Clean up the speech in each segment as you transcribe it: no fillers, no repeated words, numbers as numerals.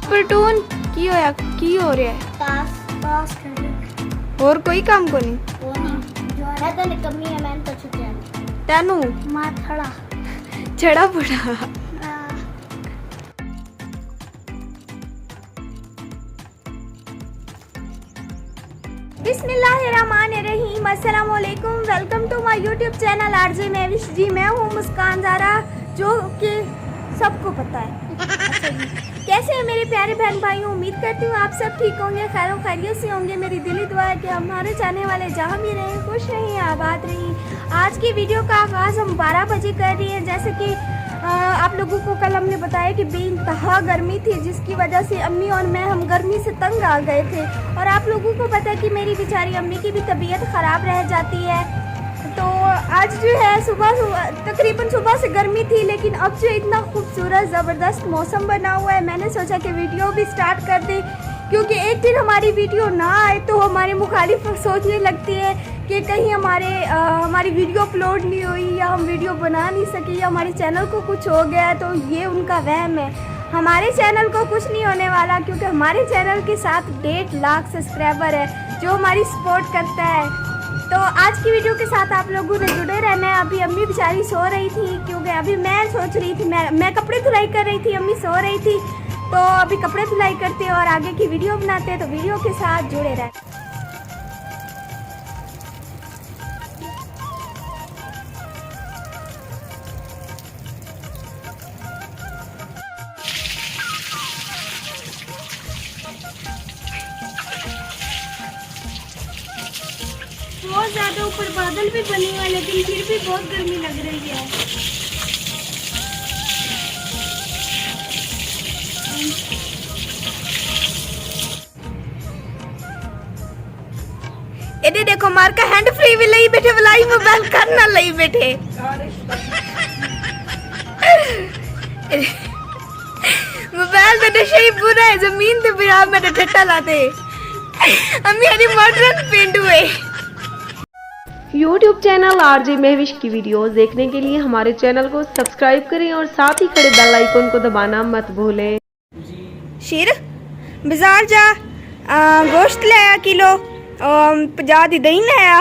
स्प्लटून की होया की हो रहा है? पास कर ले। और कोई काम को नहीं वो नहीं जो है तो निकम्मी है मैंने तो छुट्टी है तेनू माथड़ा छड़ा पड़ा। बिस्मिल्लाहिर्रहमानिर्रहीम, अस्सलाम वालेकुम, welcome to my YouTube channel RJ Mahvish ji. मैं हूँ मुस्कान ज़ारा, जो कि सबको पता है। अच्छा जी, कैसे हैं मेरे प्यारे बहन भाई? उम्मीद करती हूँ आप सब ठीक होंगे, खैर खैरियत से होंगे। मेरी दिली दुआ है कि हमारे चाहने वाले जहाँ भी रहें खुश रहें, आबाद रहें। आज की वीडियो का आगाज़ हम 12 बजे कर रही हैं। जैसे कि आप लोगों को कल हमने बताया कि बेइंतहा गर्मी थी, जिसकी वजह से अम्मी और मैं हम गर्मी से तंग आ गए थे। और आप लोगों को पता है कि मेरी बेचारी अम्मी की भी तबीयत ख़राब रह जाती है। तो आज जो है तकरीबन सुबह से गर्मी थी, लेकिन अब जो इतना खूबसूरत ज़बरदस्त मौसम बना हुआ है, मैंने सोचा कि वीडियो भी स्टार्ट कर दें। क्योंकि एक दिन हमारी वीडियो ना आए तो हमारे मुखालिफ सोचने लगती है कि कहीं हमारी वीडियो अपलोड नहीं हुई, या हम वीडियो बना नहीं सके, या हमारे चैनल को कुछ हो गया। तो ये उनका वहम है। हमारे चैनल को कुछ नहीं होने वाला, क्योंकि हमारे चैनल के साथ 1.5 लाख सब्सक्राइबर है जो हमारी सपोर्ट करता है। तो आज की वीडियो के साथ आप लोगों ने जुड़े रहना है। अभी अम्मी बेचारी सो रही थी, क्योंकि अभी मैं सोच रही थी, मैं कपड़े धुलाई कर रही थी, अम्मी सो रही थी। तो अभी कपड़े धुलाई करते हैं और आगे की वीडियो बनाते हैं, तो वीडियो के साथ जुड़े रहें। बहुत ज़्यादा ऊपर बादल भी बने हुए, लेकिन फिर भी बहुत गर्मी लग रही है। एडे देखो मार का हैंड फ्री भी लई बैठे, बुलाई मोबाइल करना लई बैठे। मोबाइल तो नशे ही पूरा है, जमीन पे बिरा में ठट्टा लाते। अम्मी हरी मॉडर्न पेंट हुए। यूट्यूब चैनल आरजे महविश की वीडियोस देखने के लिए हमारे चैनल को सब्सक्राइब करें और साथ ही खड़े बेल आइकन को दबाना मत भूलें। शेर बाजार जा गोश्त लाया किलो, 50 दी दही लाया,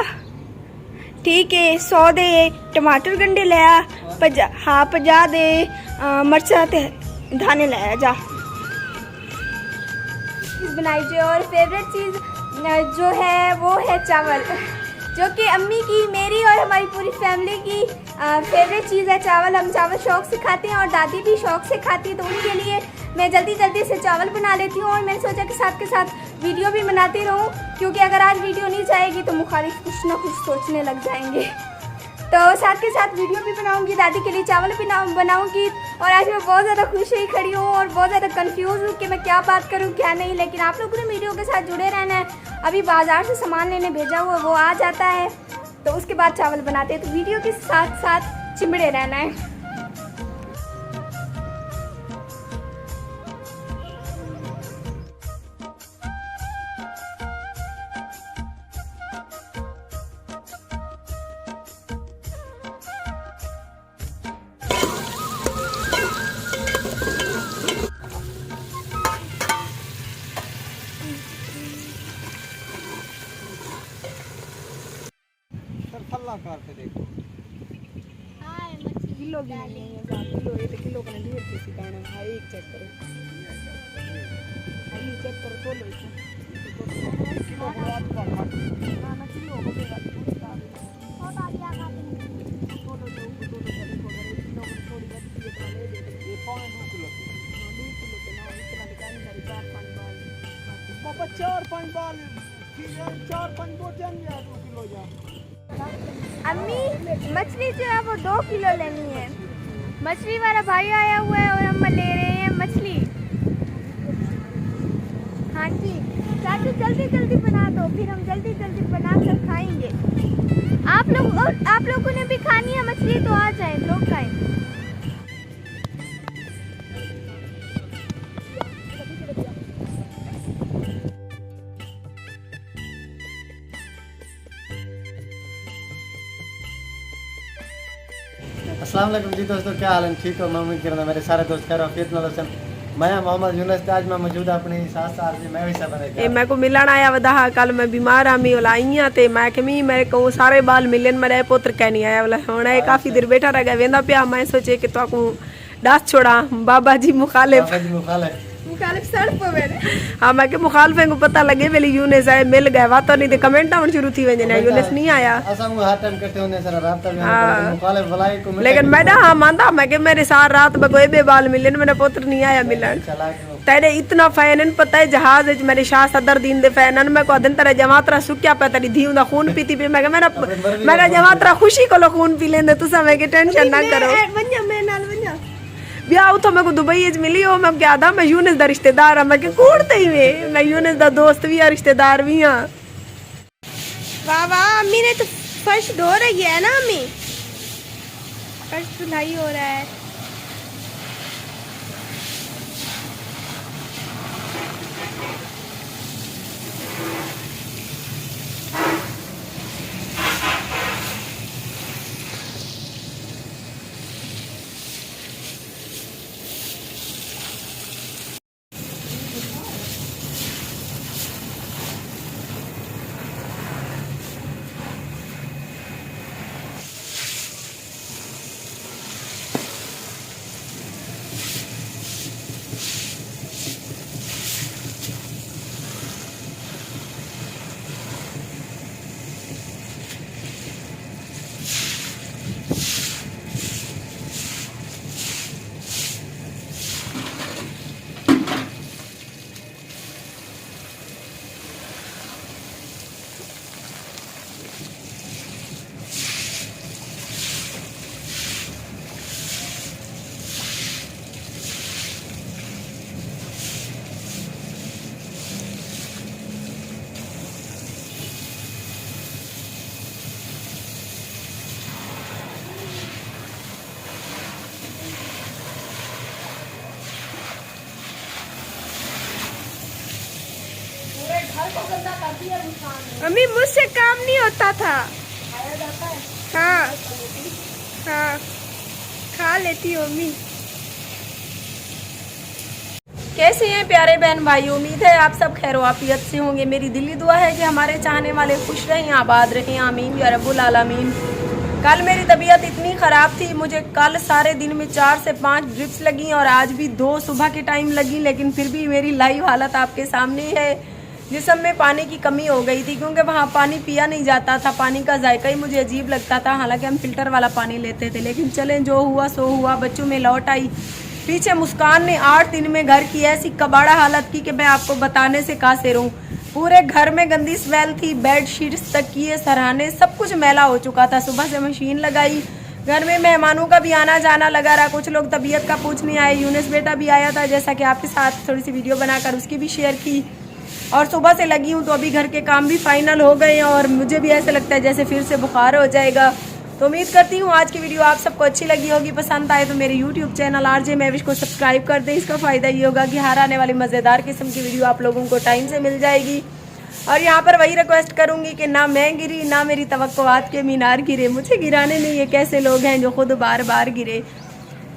ठीक है। 100 दे टमाटर गंढे लाया, 50 दे मरचा ते धाने लाया जा। बनाई जो और फेवरेट चीज़ जो है वो है चावल, जो कि अम्मी की, मेरी और हमारी पूरी फैमिली की फेवरेट चीज़ है चावल। हम चावल शौक़ से खाते हैं और दादी भी शौक़ से खाती है, तो उनके लिए मैं जल्दी जल्दी से चावल बना लेती हूँ। और मैंने सोचा कि साथ के साथ वीडियो भी बनाती रहूँ, क्योंकि अगर आज वीडियो नहीं जाएगी तो मुखालिफ कुछ ना कुछ सोचने लग जाएंगे। तो साथ के साथ वीडियो भी बनाऊँगी, दादी के लिए चावल भी बनाऊँगी। और आज मैं बहुत ज़्यादा खुश ही खड़ी हूँ और बहुत ज़्यादा कंफ्यूज हूँ कि मैं क्या बात करूँ क्या नहीं, लेकिन आप लोगों ने वीडियो के साथ जुड़े रहना है। अभी बाज़ार से सामान लेने भेजा हुआ, वो आ जाता है तो उसके बाद चावल बनाते हैं, तो वीडियो के साथ साथ चिमड़े रहना है। देखो किलो भी नहीं है, किलो ये तो किलो का ढेर किसी कारण है। एक चेक करो, ये चेक करो तो लो किलो ना ना किलो हो गया और आगे आगे तो किलो में थोड़ी बची है तो ले दे। ये 2 किलो के ना इतना दुकान सारी 4-5 बाल पापा 4-5 बाल ठीक है, 4-5 बोझ जाएंगे 2 किलो जा। अम्मी मछली जो है वो 2 किलो लेनी है। मछली वाला भाई आया हुआ है और हम ले रहे हैं मछली। हाँ जी चाचू, जल्दी जल्दी बना दो, फिर हम जल्दी जल्दी बना कर खाएंगे। आप लोगों ने भी खानी है मछली तो आ जाए, लोग खाएं। अस्सलाम वालेकुम जी दोस्तों, क्या हाल है? ठीक हो? मैं उम्मीद करता मेरे सारे दोस्त खैर आफियत में। मैं मोहम्मद यूनुस आज मैं मौजूद अपनी साथ साथ मैं भी सब बने ए मैं को मिलन आया वदा कल मैं बीमार आमी वाला आईया ते मैं कि मी मेरे को सारे बाल मिलन मेरे पुत्र कह नहीं आया वाला हुण ए काफी देर बैठा रह गया वेंदा पिया मैं सोचे कि तो को दस छोड़ा बाबा जी मुखालिफ मुखालिफ सड़ पे मेरे हां मैं के मुखालिफ को पता लगे वेली यूनुस है मिल गए वा तो नहीं ते कमेंट आवन शुरू थी वने यूनुस नहीं आया असा हर टाइम इकट्ठे होने सारा रात तक मुखालिफ बुलाई को लेकिन मैं हाँ मानता मैं कि मेरे सार रात में कोई बे बाल मिलन मेरा पुत्र नहीं आया मिलन तेरे इतना फैन पता है जहाज मेरे शाह सदर दीन दे फैन मैं को दिन तरह जमातरा सुक्या पे तेरी धी दा खून पीती पे मैं मेरा जमातरा खुशी को खून पी लेंदे तुसा मैं के टेंशन ना करो वन्या मैं नाल वन्या ब्याह उतो मैं को दुबई ज मिली हो मैं क्या था मैं यूनुस दा रिश्तेदार मैं के कूड़ते ही मैं यूनुस दा दोस्त भी है रिश्तेदार भी हां वाह वाह अम्मी ने तो फर्श धो रही है ना अम्मी फर्श धुलाई हो रहा है अम्मी मुझसे काम नहीं होता था हाँ हाँ खा लेती हूँ अम्मी कैसे हैं प्यारे बहन भाई उम्मीद है आप सब खैर वाफियत से होंगे मेरी दिली दुआ है कि हमारे चाहने वाले खुश रहें आबाद रहें आमीन या रब्बुल आलमीन। कल मेरी तबीयत इतनी ख़राब थी मुझे कल सारे दिन में 4 से 5 ड्रिप्स लगी और आज भी 2 सुबह के टाइम लगी लेकिन फिर भी मेरी लाइव हालत आपके सामने है। जिस्म में पानी की कमी हो गई थी क्योंकि वहाँ पानी पिया नहीं जाता था पानी का जायका ही मुझे अजीब लगता था हालांकि हम फिल्टर वाला पानी लेते थे लेकिन चलें जो हुआ सो हुआ बच्चों में लौट आई। पीछे मुस्कान ने 8 दिन में घर की ऐसी कबाड़ा हालत की कि मैं आपको बताने से कासिर हूँ। पूरे घर में गंदी स्मेल थी बेड शीट्स तकिए सराहने सब कुछ मैला हो चुका था। सुबह से मशीन लगाई घर में मेहमानों का भी आना जाना लगा रहा कुछ लोग तबीयत का पूछने आए। यूनुस बेटा भी आया था जैसा कि आपके साथ थोड़ी सी वीडियो बनाकर उसकी भी शेयर की और सुबह से लगी हूँ तो अभी घर के काम भी फाइनल हो गए हैं और मुझे भी ऐसा लगता है जैसे फिर से बुखार हो जाएगा। तो उम्मीद करती हूँ आज की वीडियो आप सबको अच्छी लगी होगी पसंद आए तो मेरे यूट्यूब चैनल आरजे महविश को सब्सक्राइब कर दें। इसका फ़ायदा ये होगा कि हर आने वाली मज़ेदार किस्म की वीडियो आप लोगों को टाइम से मिल जाएगी। और यहाँ पर वही रिक्वेस्ट करूँगी कि ना मैं गिरी ना मेरी तवक्कुआत के मीनार गिरे मुझे गिराने नहीं। ये कैसे लोग हैं जो खुद बार बार गिरे।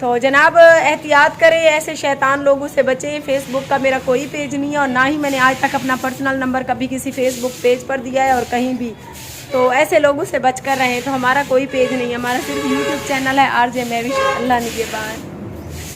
तो जनाब एहतियात करें ऐसे शैतान लोगों से बचें। फेसबुक का मेरा कोई पेज नहीं है और ना ही मैंने आज तक अपना पर्सनल नंबर कभी किसी फेसबुक पेज पर दिया है और कहीं भी। तो ऐसे लोगों से बच कर रहें। तो हमारा कोई पेज नहीं है हमारा सिर्फ यूट्यूब चैनल है आरजे महविश। अल्लाह निगहबान।